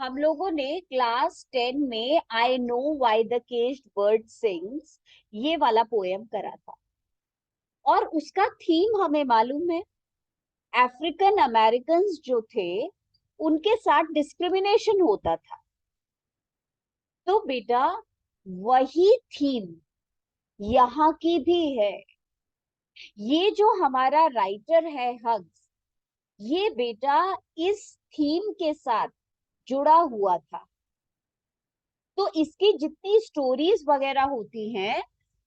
हम लोगों ने क्लास 10 में I know why the caged bird sings ये वाला पोएम करा था। और उसका थीम हमें मालूम है, अफ्रीकन अमेरिकन जो थे उनके साथ डिस्क्रिमिनेशन होता था। तो बेटा वही थीम यहाँ की भी है। ये जो हमारा राइटर है हग्स, ये बेटा इस थीम के साथ जुड़ा हुआ था। तो इसकी जितनी स्टोरीज वगैरह होती हैं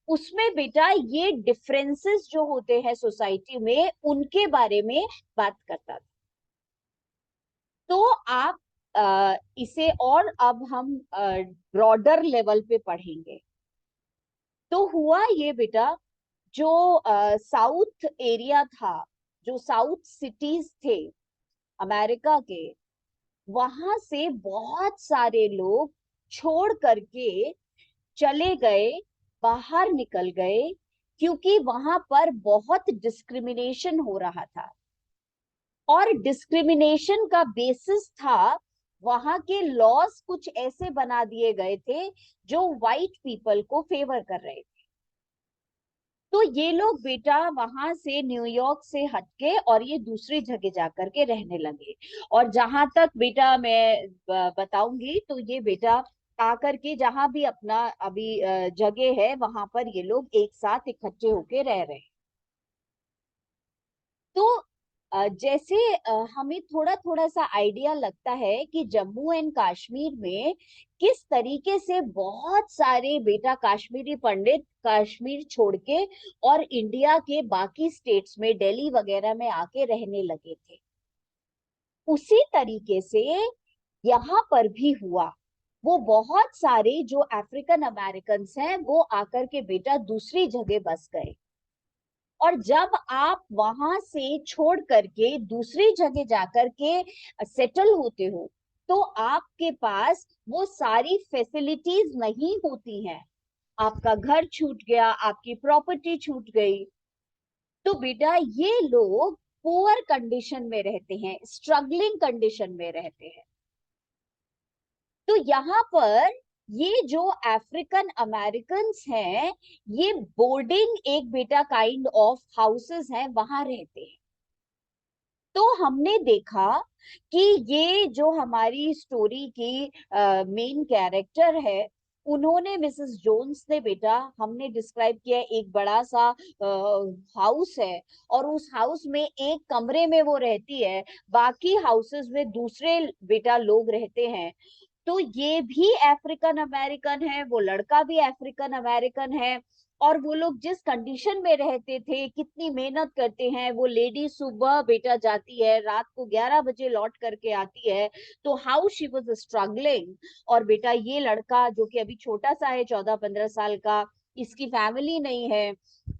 उसमें बेटा ये डिफरेंसेस जो होते हैं सोसाइटी में उनके बारे में बात करता था। तो आप इसे और अब हम ब्रॉडर लेवल पे पढ़ेंगे। तो हुआ ये बेटा, जो साउथ एरिया था, जो साउथ सिटीज थे अमेरिका के, वहां से बहुत सारे लोग छोड़ करके चले गए, बाहर निकल गए, क्योंकि वहां पर बहुत डिस्क्रिमिनेशन हो रहा था। और डिस्क्रिमिनेशन का बेसिस था, वहां के लॉज कुछ ऐसे बना दिए गए थे जो वाइट पीपल को फेवर कर रहे थे। तो ये लोग बेटा वहां से न्यूयॉर्क से हटके और ये दूसरी जगह जाकर के रहने लगे। और जहां तक बेटा मैं बताऊंगी, तो ये बेटा आकर के जहां भी अपना अभी जगह है वहां पर ये लोग एक साथ इकट्ठे होके रह रहे हैं। तो जैसे हमें थोड़ा थोड़ा सा आइडिया लगता है कि जम्मू एंड कश्मीर में किस तरीके से बहुत सारे बेटा कश्मीरी पंडित कश्मीर छोड़ के और इंडिया के बाकी स्टेट्स में दिल्ली वगैरह में आके रहने लगे थे, उसी तरीके से यहाँ पर भी हुआ। वो बहुत सारे जो अफ्रीकन अमेरिकन हैं वो आकर के बेटा दूसरी जगह बस गए। और जब आप वहां से छोड़ करके दूसरी जगह जाकर के सेटल होते हो, तो आपके पास वो सारी फैसिलिटीज नहीं होती हैं। आपका घर छूट गया, आपकी प्रॉपर्टी छूट गई। तो बेटा ये लोग पुअर कंडीशन में रहते हैं, स्ट्रगलिंग कंडीशन में रहते हैं। तो यहाँ पर ये जो अफ्रीकन अमेरिकन हैं, ये बोर्डिंग एक बेटा काइंड ऑफ हाउसेस हैं, वहां रहते हैं। तो हमने देखा कि ये जो हमारी स्टोरी की मेन कैरेक्टर है, उन्होंने मिसेस जोन्स ने बेटा, हमने डिस्क्राइब किया एक बड़ा सा हाउस है, और उस हाउस में एक कमरे में वो रहती है, बाकी हाउसेस में दूसरे बेटा लोग रहते हैं। तो ये भी अफ्रीकन अमेरिकन है, वो लड़का भी अफ्रीकन अमेरिकन है। और वो लोग जिस कंडीशन में रहते थे, कितनी मेहनत करते हैं, वो लेडी सुबह बेटा जाती है, रात को 11 बजे लौट करके आती है। तो हाउ शी वाज स्ट्रगलिंग। और बेटा ये लड़का जो कि अभी छोटा सा है, 14-15 साल का, इसकी फैमिली नहीं है।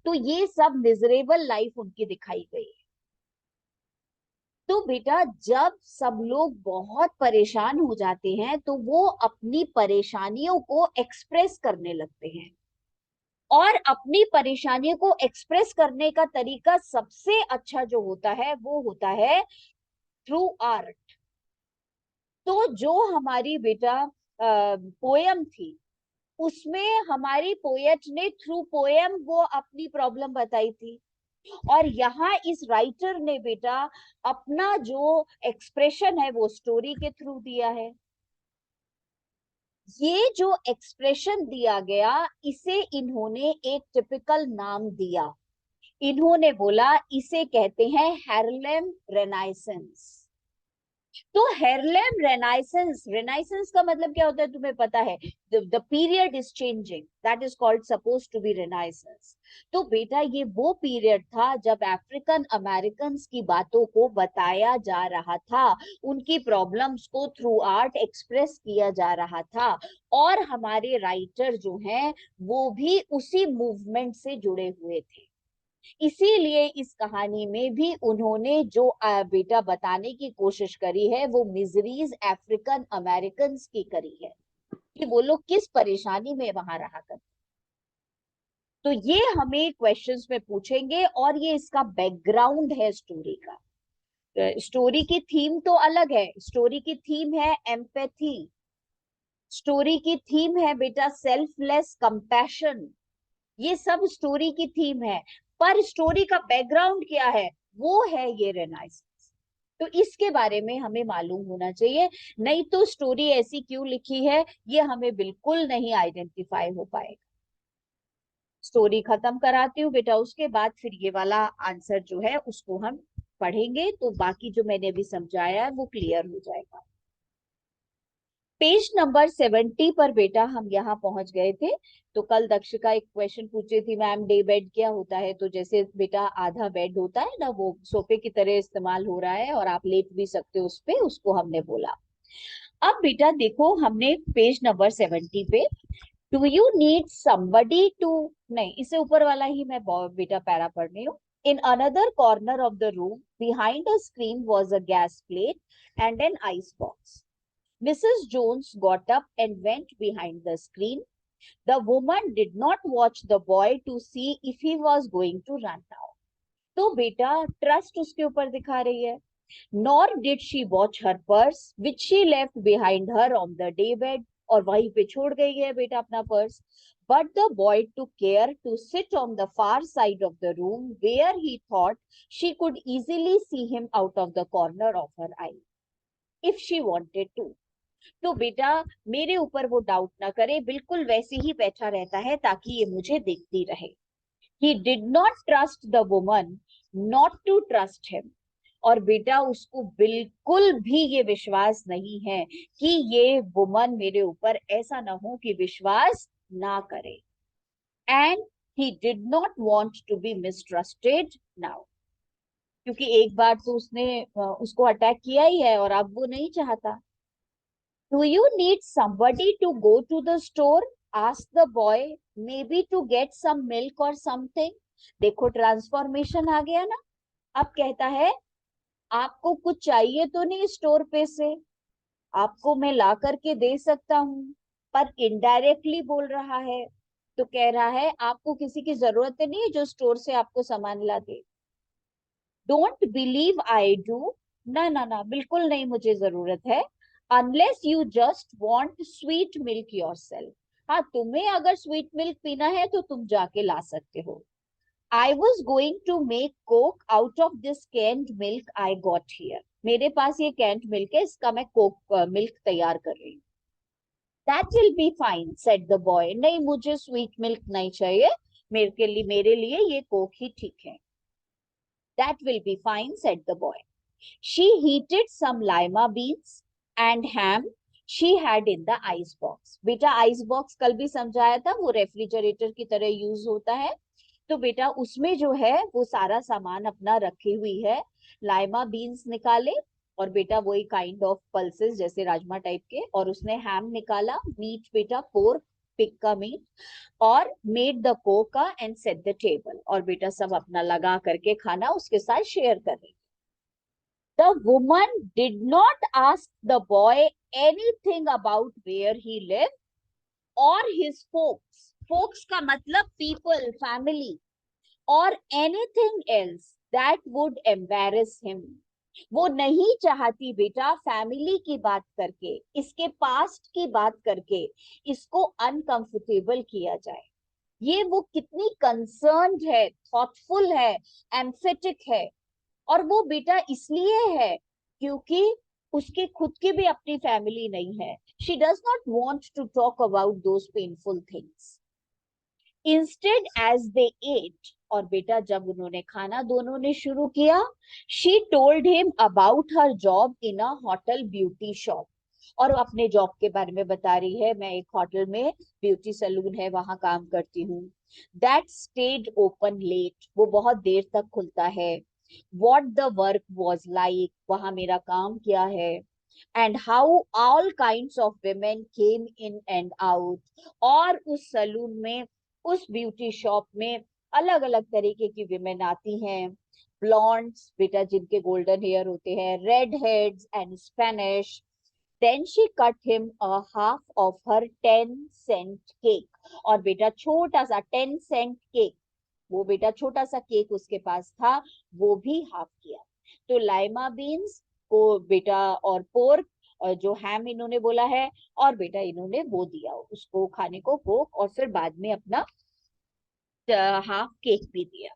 तो ये सब मिजरेबल लाइफ उनकी दिखाई गई। तो बेटा जब सब लोग बहुत परेशान हो जाते हैं, तो वो अपनी परेशानियों को एक्सप्रेस करने लगते हैं। और अपनी परेशानियों को एक्सप्रेस करने का तरीका सबसे अच्छा जो होता है वो होता है थ्रू आर्ट। तो जो हमारी बेटा पोयम थी, उसमें हमारी पोएट ने थ्रू पोएम वो अपनी प्रॉब्लम बताई थी। और यहाँ इस राइटर ने बेटा अपना जो एक्सप्रेशन है वो स्टोरी के थ्रू दिया है। ये जो एक्सप्रेशन दिया गया, इसे इन्होंने एक टिपिकल नाम दिया। इन्होंने बोला इसे कहते हैं हार्लेम रेनाइसेंस। तो हार्लेम रेनाइसेंस, रेनाइसेंस का मतलब क्या होता है तुम्हें पता है? The period is changing, that is called suppose to be renaissance. तो बेटा ये वो पीरियड था जब अफ्रीकन अमेरिकन की बातों को बताया जा रहा था, उनकी प्रॉब्लम्स को थ्रू आर्ट एक्सप्रेस किया जा रहा था। और हमारे राइटर जो हैं वो भी उसी मूवमेंट से जुड़े हुए थे। इसीलिए इस कहानी में भी उन्होंने जो बेटा बताने की कोशिश करी है, वो मिजरीज अफ्रीकन अमेरिकन की करी है, कि वो लोग किस परेशानी में वहां रहा करते। तो ये हमें क्वेश्चंस में पूछेंगे, और ये इसका बैकग्राउंड है स्टोरी का। स्टोरी की थीम तो अलग है, स्टोरी की थीम है एम्पैथी, स्टोरी की थीम है बेटा सेल्फलेस कंपैशन, ये सब स्टोरी की थीम है। पर स्टोरी का बैकग्राउंड क्या है, वो है ये रेनाइसेंस। तो इसके बारे में हमें मालूम होना चाहिए, नहीं तो स्टोरी ऐसी क्यों लिखी है ये हमें बिल्कुल नहीं आइडेंटिफाई हो पाएगा। स्टोरी खत्म कराती हूँ बेटा, उसके बाद फिर ये वाला आंसर जो है उसको हम पढ़ेंगे, तो बाकी जो मैंने अभी समझाया है वो क्लियर हो जाएगा। पेज नंबर 70 पर बेटा हम यहाँ पहुंच गए थे। तो कल दक्षिका एक क्वेश्चन पूछी थी, मैम डे बेड क्या होता है, तो जैसे बेटा आधा बेड होता है ना, वो सोफे की तरह इस्तेमाल हो रहा है और आप लेट भी सकते हो उस पे, उसको हमने बोला। अब बेटा देखो हमने पेज नंबर 70 पे, do you need somebody to, नहीं इससे ऊपर वाला ही मैं बेटा पैरा पढ़ रही हूँ। In another corner of the room behind a screen was a gas plate and an ice box. Mrs. Jones got up and went behind the screen. The woman did not watch the boy to see if he was going to run now. तो बेटा trust उसके ऊपर दिखा रही है। Nor did she watch her purse, which she left behind her on the day bed. और वहीं पे छोड़ गई है बेटा अपना purse. But the boy took care to sit on the far side of the room where he thought she could easily see him out of the corner of her eye, if she wanted to. तो बेटा मेरे ऊपर वो doubt ना करे, बिल्कुल वैसे ही बैठा रहता है ताकि ये मुझे देखती रहे। He did not trust the woman not to trust him. और बेटा उसको बिल्कुल भी ये विश्वास नहीं है कि ये वुमन मेरे ऊपर ऐसा ना हो कि विश्वास ना करे। And he did not want to be mistrusted now. क्योंकि एक बार तो उसने उसको अटैक किया ही है और अब वो नहीं चाहता। Do you need somebody to go to the store? Asked the boy, maybe to get some milk or something. देखो ट्रांसफॉर्मेशन आ गया ना। अब कहता है आपको कुछ चाहिए तो नहीं स्टोर पे से, आपको मैं ला करके दे सकता हूँ, पर इनडायरेक्टली बोल रहा है। तो कह रहा है आपको किसी की जरूरत नहीं है जो स्टोर से आपको सामान ला दे। डोंट बिलीव आई डू, ना ना ना बिल्कुल नहीं मुझे जरूरत है। Unless you just want sweet milk yourself, हाँ तुम्हें अगर स्वीट मिल्क पीना है तो तुम जाके ला सकते हो। I was going to make coke out of this canned milk I got here, मेरे पास ये कैंड मिल्क है, इसका मैं कोक मिल्क तैयार कर रही हूँ। That will be fine said the boy, नहीं मुझे स्वीट मिल्क नहीं चाहिए, मेरे लिए ये कोक ही ठीक है। That will be fine said the boy. She heated some lima beans and ham she had in the ice box. बेटा आइस बॉक्स कल भी समझाया था, वो रेफ्रिजरेटर की तरह यूज होता है। तो बेटा उसमें जो है वो सारा सामान अपना रखी हुई है। लाइमा बीन्स निकाले और बेटा वही काइंड ऑफ पल्सेस जैसे राजमा टाइप के, और उसने हैम निकाला, मीट बेटा पोर्क पिग का मीट, और made the Coca and set the table, और बेटा सब अपना लगा करके खाना उसके साथ शेयर कर रही। The woman did not ask the boy anything about where he lived or his folks. Folks का मतलब people, family, or anything else that would embarrass him. वो नहीं चाहती बेटा फैमिली की बात करके, इसके पास्ट की बात करके इसको अनकंफर्टेबल किया जाए। ये वो कितनी कंसर्न्ड है, थॉटफुल है, एम्फेटिक है। और वो बेटा इसलिए है क्योंकि उसके खुद की भी अपनी फैमिली नहीं है। She does not want to talk about those painful things. Instead as they ate, और बेटा जब उन्होंने खाना दोनों ने शुरू किया, she told him about her job in a hotel beauty shop, और अपने जॉब के बारे में बता रही है, मैं एक होटल में ब्यूटी सैलून है वहां काम करती हूँ। दैट स्टेड ओपन लेट, वो बहुत देर तक खुलता है। what the work was like, वहां मेरा काम क्या है, and how all kinds of women came in and out, और उस सलून में, उस ब्यूटी शॉप में अलग अलग तरीके की विमेन आती हैं। ब्लॉन्ड्स बेटा जिनके गोल्डन हेयर होते हैं, red heads and Spanish. Then she cut him a half of her 10-cent cake, और बेटा छोटा सा 10 cent केक, वो बेटा छोटा सा केक उसके पास था, वो भी हाफ किया। तो लाइमा बीन्स को बेटा और पोर्क और जो हैम इन्होंने बोला है, और बेटा इन्होंने वो दिया उसको खाने को कोक, और फिर बाद में अपना हाफ केक भी दिया.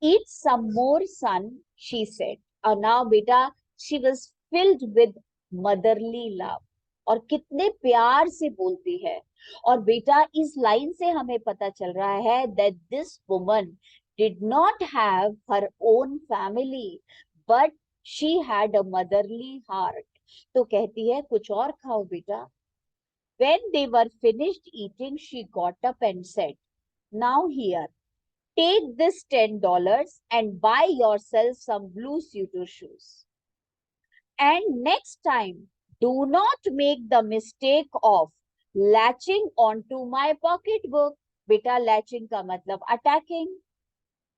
Eat some more, son, she said. और now बेटा she was filled with motherly love. और कितने प्यार से बोलती है. और बेटा इस लाइन से हमें पता चल रहा है that this woman did not have her own family, but she had a motherly heart. तो कहती है कुछ और खाओ बेटा. When they were finished eating, she got up and said, now here, take this $10 and buy yourself some blue suede shoes. And next time, do not make the mistake of latching onto my pocketbook. बेटा latching का मतलब attacking.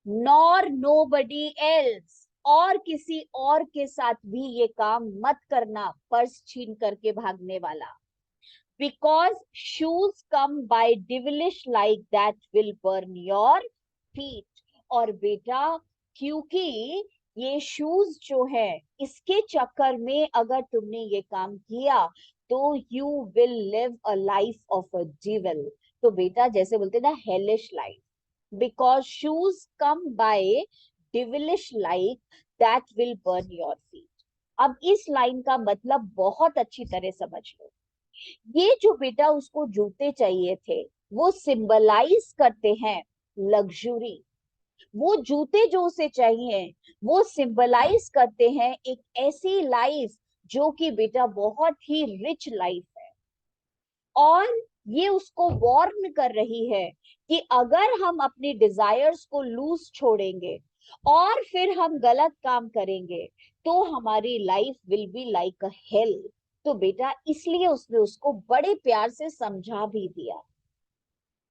Nor nobody else. और किसी और के साथ भी ये काम मत करना, पर्स छीन करके भागने वाला. Because shoes come by devilish like that will burn your feet. और बेटा क्योंकि ये शूज जो है इसके चक्कर में अगर तुमने ये काम किया तो you will live a life of a devil. तो बेटा जैसे बोलते ना hellish life, because shoes come by devilish like that will burn your feet. अब इस लाइन का मतलब बहुत अच्छी तरह समझ लो. ये जो बेटा उसको जूते चाहिए थे वो सिंबलाइज करते हैं लग्जरी. वो जूते जो उसे चाहिए वो सिंबलाइज करते हैं एक ऐसी लाइफ जो कि बेटा बहुत ही रिच लाइफ है. और ये उसको वार्न कर रही है कि अगर हम अपने डिजायर्स को लूज छोड़ेंगे और फिर हम गलत काम करेंगे तो हमारी life will be like a hello. तो बेटा इसलिए उसने उसको बड़े प्यार से समझा भी दिया.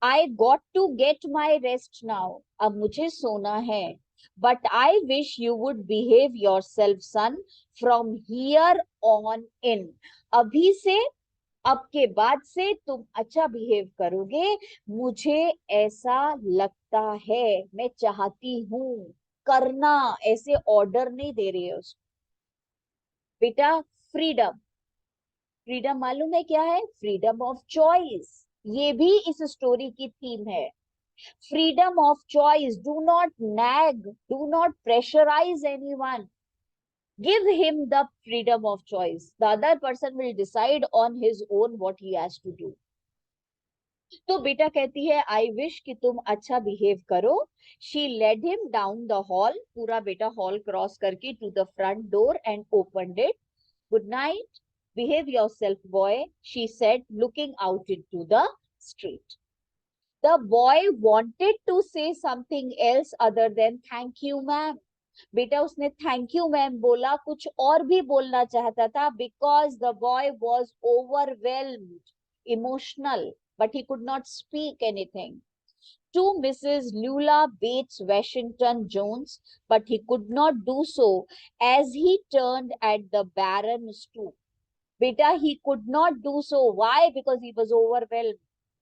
I got to get my rest now. अब मुझे सोना है. But I wish you would behave yourself, son, from here on in. अभी से, अब के बाद से तुम अच्छा बिहेव करोगे, मुझे ऐसा लगता है, मैं चाहती हूं करना. ऐसे ऑर्डर नहीं दे रही है उसको. बेटा फ्रीडम. फ्रीडम मालूम है क्या है? Freedom of choice. ये भी इस स्टोरी की थीम है. Freedom of choice. Do not nag. Do not pressurize anyone. Give him the freedom of choice. The other person will decide on his own what he has to do. तो बेटा कहती है I wish कि तुम अच्छा behave करो. She led him down the hall. पूरा बेटा हॉल क्रॉस करके to the front door and opened it. Good night. Behave yourself, boy, she said, looking out into the street. The boy wanted to say something else other than thank you, ma'am. बेटा उसने thank you ma'am बोला, कुछ और भी बोलना चाहता था, because the boy was overwhelmed, emotional, but he could not speak anything to Mrs. Lula Bates Washington Jones, but he could not do so as he turned at the barren stoop. Beta, he could not do so. Why? Because he was overwhelmed.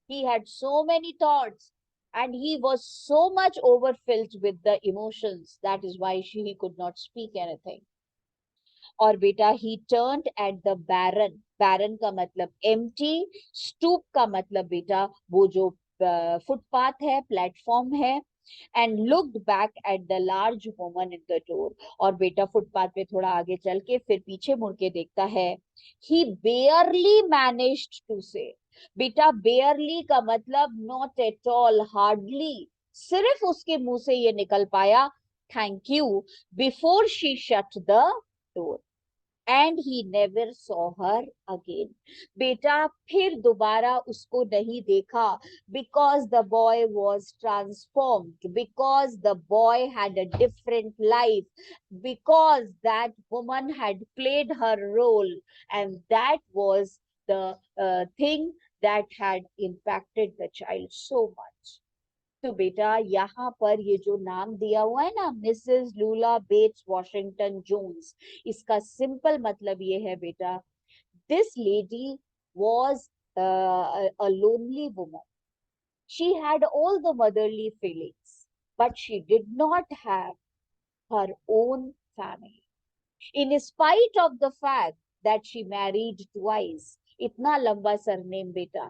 He had so many thoughts and he was so much overfilled with the emotions. That is why he could not speak anything. और बेटा he turned at the barren. barren का मतलब empty. stoop का मतलब बेटा वो जो footpath है, प्लेटफॉर्म है. And looked back at the large woman in the door. और बेटा फुटपाथ पे थोड़ा आगे चल के फिर पीछे मुड़ के देखता है. ही बेयरली मैनेज्ड टू से. बेटा बेयरली का मतलब नॉट एट ऑल, हार्डली. सिर्फ उसके मुंह से ये निकल पाया thank you before she shut the door. And he never saw her again. बेटा फिर दोबारा उसको नहीं देखा. Because the boy was transformed, because the boy had a different life, because that woman had played her role and that was the thing that had impacted the child so much. तो बेटा यहाँ पर ये जो नाम दिया हुआ है ना, मिसेस लूला बेट्स वॉशिंगटन जोन्स, इसका सिंपल मतलब ये है बेटा, this lady was a lonely woman. She had all the motherly feelings, but she did not have her own family. In spite of the fact that she married twice, इतना लंबा surname बेटा,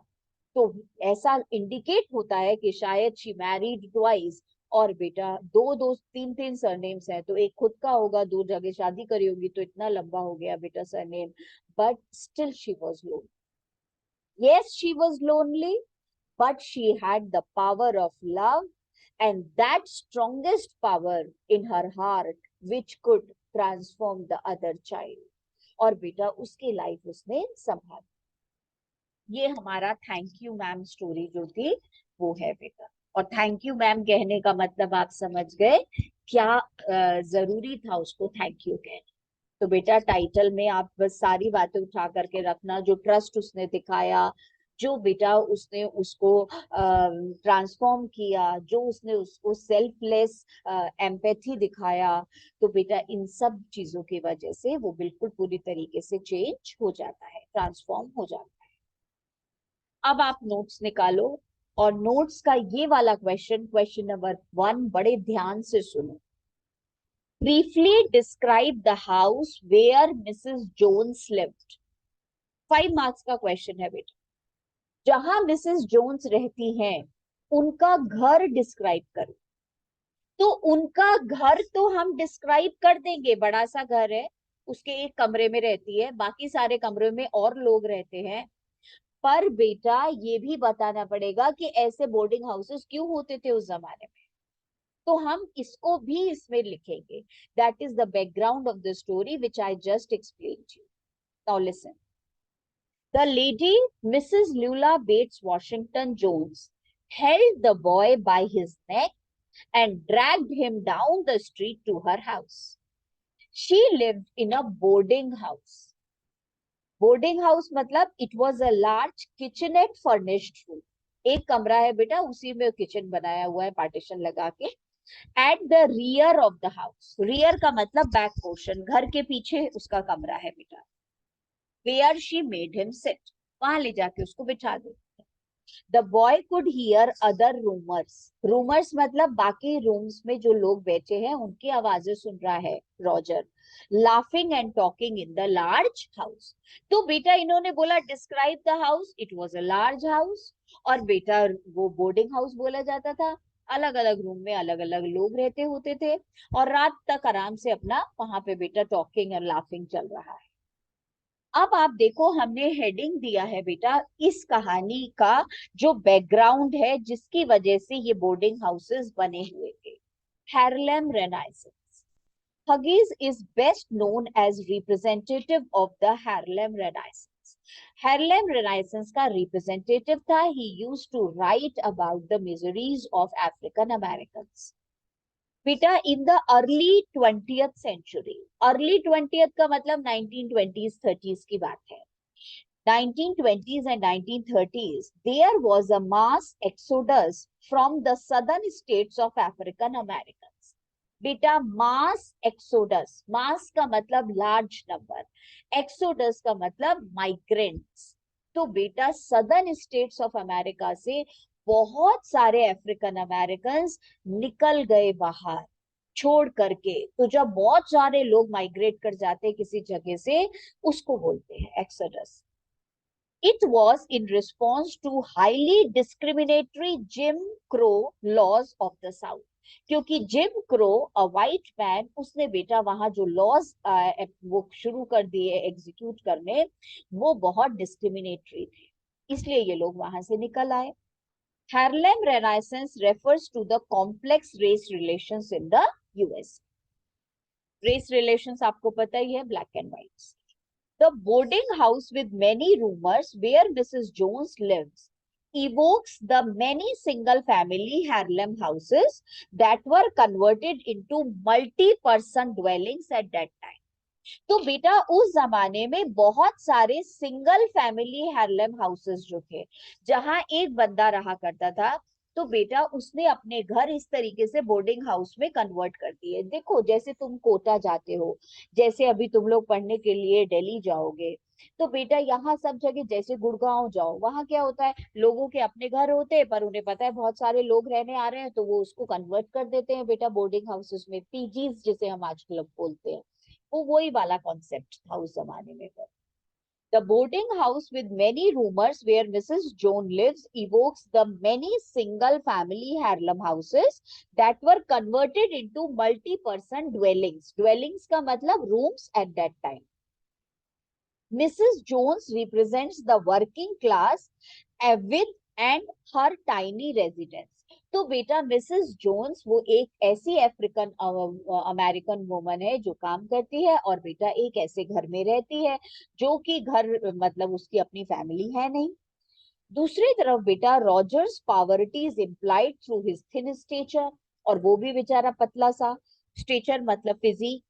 तो ऐसा indicate होता है कि शायद she married twice, और बेटा दो दो तीन तीन सरनेम्स हैं, तो एक खुद का होगा, दो जगह शादी करी होगी, तो इतना लंबा हो गया बेटा surname. But still she was loan. Yes, she was lonely, but she had the power of love, and that strongest power in her heart which could transform the other child. और बेटा उसकी लाइफ उसने संभाली. ये हमारा thank you ma'am story जो थी वो है बेटा. और थैंक यू मैम कहने का मतलब आप समझ गए क्या जरूरी था उसको थैंक यू कहना. तो बेटा टाइटल में आप बस सारी बातें उठा करके रखना, जो ट्रस्ट उसने दिखाया, जो बेटा उसने उसको ट्रांसफॉर्म किया, जो उसने उसको सेल्फलेस एम्पैथी दिखाया, तो बेटा इन सब चीजों की वजह से वो बिल्कुल पूरी तरीके से चेंज हो जाता है, ट्रांसफॉर्म हो जाता है. अब आप नोट्स निकालो, और नोट्स का ये वाला क्वेश्चन, क्वेश्चन नंबर 1, बड़े ध्यान से सुनो. Briefly describe the house where Mrs. Jones lived. 5 marks का क्वेश्चन है बेटा. जहां मिसेस जोन्स रहती हैं उनका घर डिस्क्राइब करो. तो उनका घर तो हम डिस्क्राइब कर देंगे, बड़ा सा घर है, उसके एक कमरे में रहती है, बाकी सारे कमरों में और लोग रहते हैं. पर बेटा ये भी बताना पड़ेगा कि ऐसे बोर्डिंग हाउसेस क्यों होते थे उस जमाने में. तो हम इसको भी इसमें लिखेंगे. That is the background of the story which I just explain you. Now listen. The lady, Mrs. Lula Bates Washington Jones, held the boy by his neck and dragged him down the street to her house. She lived in a boarding house. Boarding house मतलब it was a large kitchenette furnished room. एक कमरा है बेटा, उसी में kitchen बनाया हुआ है पार्टीशन लगा के. At the rear of the house. Rear का मतलब बैक पोर्शन, घर के पीछे उसका कमरा है बेटा. Where she made him sit. वहां ले जाके उसको बिठा दे. The boy could hear other rumors. Rumors मतलब बाकी रूम्स में जो लोग बैठे हैं उनकी आवाजें सुन रहा है Roger. Laughing and talking in the large house. तो बेटा इन्होंने बोला describe the house. It was a large house. और बेटा वो बोर्डिंग हाउस बोला जाता था. अलग अलग रूम में अलग अलग लोग रहते होते थे, और रात तक आराम से अपना वहां पे बेटा टॉकिंग और लाफिंग चल रहा है. अब आप देखो हमने हेडिंग दिया है बेटा इस कहानी का जो बैकग्राउंड है जिसकी वजह से ये बोर्डिंग हाउसेस बने हुए थे. Harlem renaissance. Hughes is best known as representative of the Harlem renaissance. Harlem renaissance का रिप्रेजेंटेटिव था. He used to write about the miseries of African Americans. बेटा in the early 20th century. Early 20th का मतलब 1920s 30s की बात है. 1920s and 1930s there was a mass exodus from the southern states of African Americans. बेटा mass exodus, मास का मतलब large number, exodus का मतलब माइग्रेंट्स. तो बेटा सदर्न स्टेट्स ऑफ अमेरिका से बहुत सारे अफ्रीकन अमेरिकन निकल गए बाहर छोड़ करके. तो जब बहुत सारे लोग माइग्रेट कर जाते किसी जगह से, उसको बोलते हैं exodus. It was in response to highly discriminatory Jim Crow laws of the South. क्योंकि जिम क्रो अ वाइट मैन, उसने बेटा वहां जो लॉज वो शुरू कर दिए एग्जीक्यूट करने, वो बहुत डिस्क्रिमिनेटरी थे, इसलिए ये लोग वहां से निकल आए. Harlem Renaissance refers to the complex race relations in the US. Race relations आपको पता ही है, black and white. The boarding house with many rooms where Mrs. Jones lives evokes the many single-family Harlem houses that were converted into multi-person dwellings at that time. तो बेटा उस जमाने में बहुत सारे सिंगल फैमिली हार्लेम हाउसेस जो थे, जहां एक बंदा रहा करता था, तो बेटा उसने अपने घर इस तरीके से बोर्डिंग हाउस में कन्वर्ट कर दिए। देखो जैसे तुम कोटा जाते हो, जैसे अभी तुम लोग पढ़ने के लिए दिल्ली जाओगे, तो बेटा यहाँ सब जगह, जैसे गुड़गांव जाओ, वहां क्या होता है, लोगों के अपने घर होते हैं पर उन्हें पता है बहुत सारे लोग रहने आ रहे हैं, तो वो उसको कन्वर्ट कर देते हैं बेटा बोर्डिंग हाउसेस में, पीजीज जिसे हम आजकल बोलते हैं। वो वही वाला कॉन्सेप्ट था उस जमाने में। The boarding house with many rooms where Mrs. Jones lives evokes the many single family Harlem houses that were converted into multi-person dwellings. Dwellings का मतलब rooms at that time. Mrs. Jones represents the working class with and her tiny residence. तो बेटा Mrs Jones वो एक ऐसी African American woman है जो काम करती है, और बेटा एक ऐसे घर में रहती है जो कि घर मतलब उसकी अपनी फैमिली है नहीं। दूसरी तरफ बेटा Rogers poverty is implied through his thin stature, और वो भी बेचारा पतला सा, स्टेचर मतलब physique,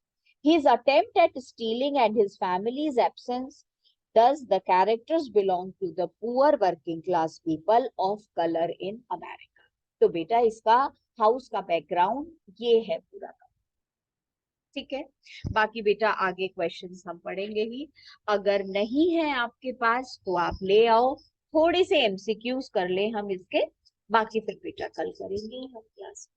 his attempt at stealing and his family's absence. Thus, the characters belong to the poor working class people of color in America. तो बेटा इसका हाउस का बैकग्राउंड ये है पूरा का, ठीक है। बाकी बेटा आगे क्वेश्चंस हम पढ़ेंगे ही, अगर नहीं है आपके पास तो आप ले आओ, थोड़े से एमसीक्यूज कर ले हम इसके, बाकी फिर बेटा कल करेंगे हम क्लास।